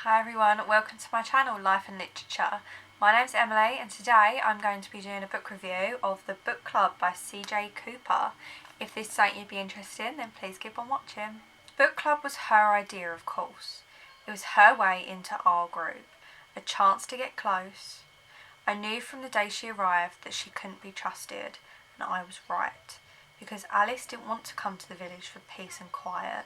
Hi everyone, welcome to my channel Life and Literature. My name's Emily and today I'm going to be doing a book review of The Book Club by C.J. Cooper. If this is something you'd be interested in, then please keep on watching. Book Club was her idea, of course. It was her way into our group, a chance to get close. I knew from the day she arrived that she couldn't be trusted, and I was right, because Alice didn't want to come to the village for peace and quiet.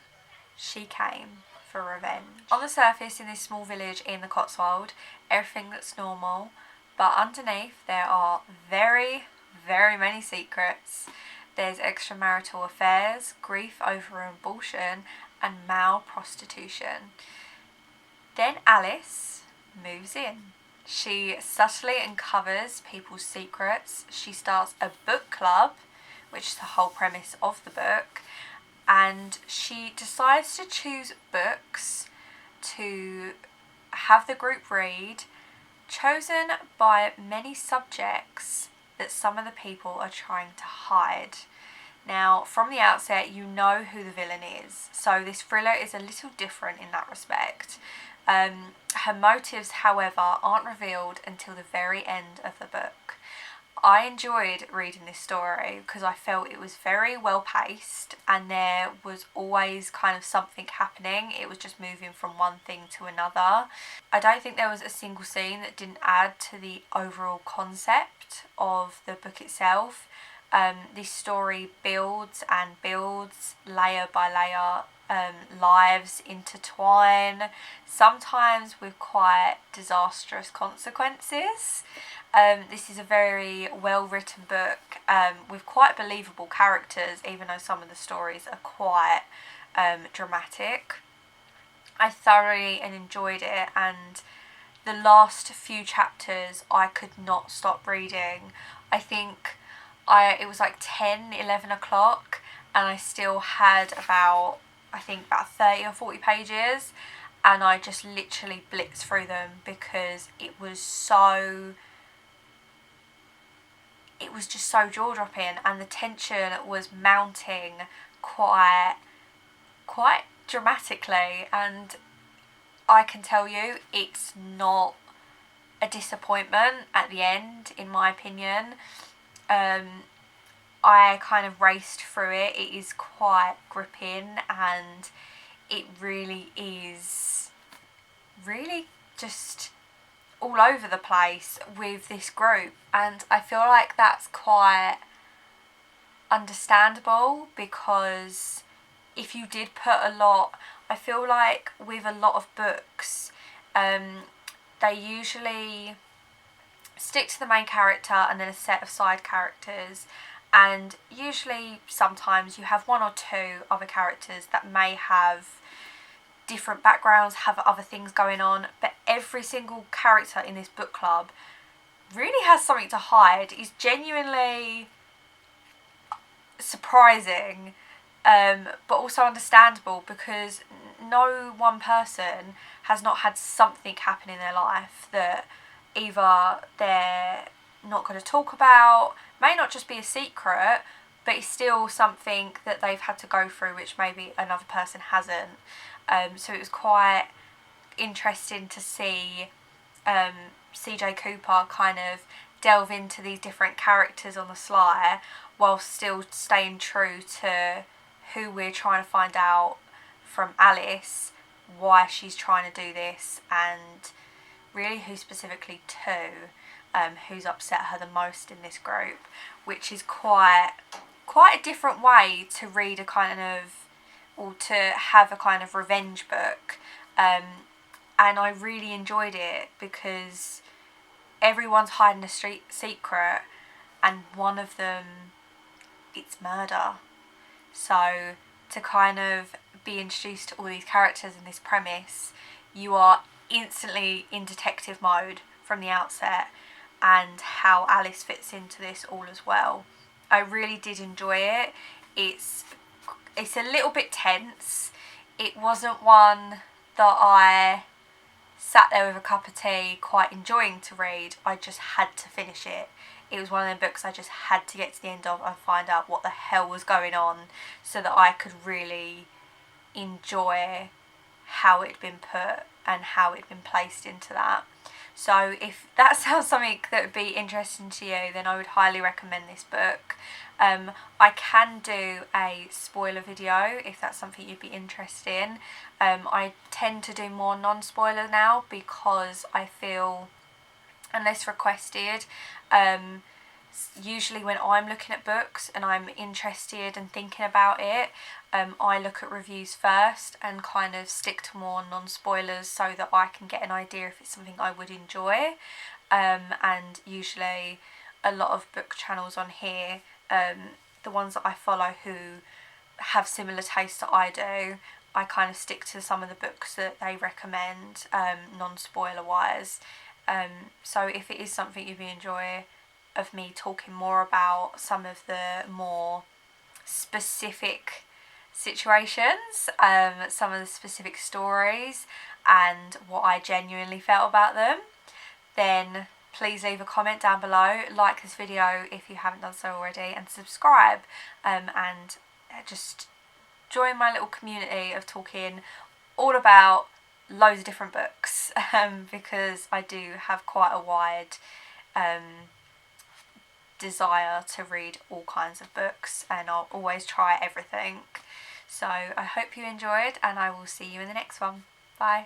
She came for revenge. On the surface, in this small village in the Cotswold, everything looks normal, but underneath there are very, very many secrets. There's extramarital affairs, grief over abortion, and male prostitution. Then Alice moves in. She subtly uncovers people's secrets. She starts a book club, which is the whole premise of the book, and she decides to choose books to have the group read, chosen by many subjects that some of the people are trying to hide. Now, from the outset, you know who the villain is, so this thriller is a little different in that respect. Her motives, however, aren't revealed until the very end of the book. I enjoyed reading this story because I felt it was very well paced and there was always kind of something happening. It was just moving from one thing to another. I don't think there was a single scene that didn't add to the overall concept of the book itself. This story builds and builds layer by layer. Lives intertwine, sometimes with quite disastrous consequences. This is a very well written book with quite believable characters, even though some of the stories are quite dramatic. I thoroughly enjoyed it, and the last few chapters I could not stop reading. I think it was like 10-11 o'clock and I still had about 30 or 40 pages, and I just literally blitzed through them because it was just so jaw-dropping, and the tension was mounting quite dramatically, and I can tell you it's not a disappointment at the end, in my opinion. I kind of raced through it. It is quite gripping, and it really is just all over the place with this group, and I feel like that's quite understandable because if you did put a lot, I feel like with a lot of books, they usually stick to the main character and then a set of side characters, and usually sometimes you have one or two other characters that may have different backgrounds, have other things going on, but every single character in this book club really has something to hide. It's genuinely surprising, but also understandable, because no one person has not had something happen in their life that either they're not going to talk about, may not just be a secret, but it's still something that they've had to go through which maybe another person hasn't. So it was quite interesting to see C.J. Cooper kind of delve into these different characters on the sly while still staying true to who we're trying to find out from Alice, why she's trying to do this, and really who specifically who's upset her the most in this group, which is quite a different way to read a kind of, or to have a kind of revenge book, and I really enjoyed it because everyone's hiding a secret, and one of them, it's murder. So to kind of be introduced to all these characters in this premise, you are instantly in detective mode from the outset, and how Alice fits into this all as well. I really did enjoy it. It's a little bit tense. It wasn't one that I sat there with a cup of tea quite enjoying to read. I just had to finish it. It was one of them books I just had to get to the end of and find out what the hell was going on so that I could really enjoy how it had been put and how it'd been placed into that. So if that sounds something that would be interesting to you, then I would highly recommend this book. I can do a spoiler video if that's something you'd be interested in. I tend to do more non-spoiler now because I feel, unless requested, usually when I'm looking at books and I'm interested and thinking about it, I look at reviews first and kind of stick to more non-spoilers so that I can get an idea if it's something I would enjoy. And usually a lot of book channels on here, the ones that I follow who have similar tastes that I do, I kind of stick to some of the books that they recommend, non-spoiler wise. So if it is something you'd enjoy of me talking more about some of the more specific situations, some of the specific stories and what I genuinely felt about them, then please leave a comment down below, like this video if you haven't done so already, and subscribe, and just join my little community of talking all about loads of different books, because I do have quite a wide desire to read all kinds of books, and I'll always try everything. So I hope you enjoyed, and I will see you in the next one. Bye.